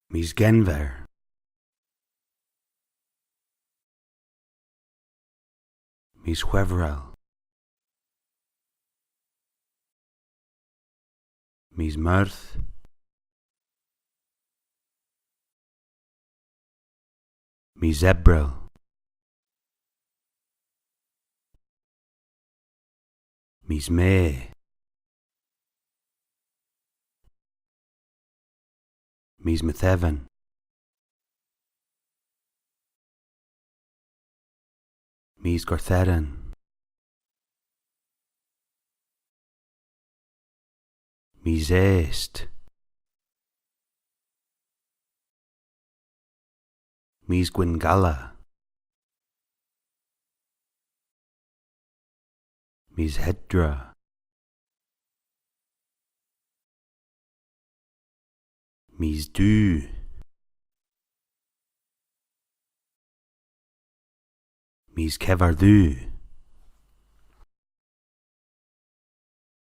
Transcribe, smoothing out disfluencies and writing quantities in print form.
Mis genver. Mis huevrel. Mis mirth. Mis ebrel. Mis me. Mis metheven. Mis gortheren. Mis est. Mis gwingala. Mis hedra. Mis du. Mis kevardu.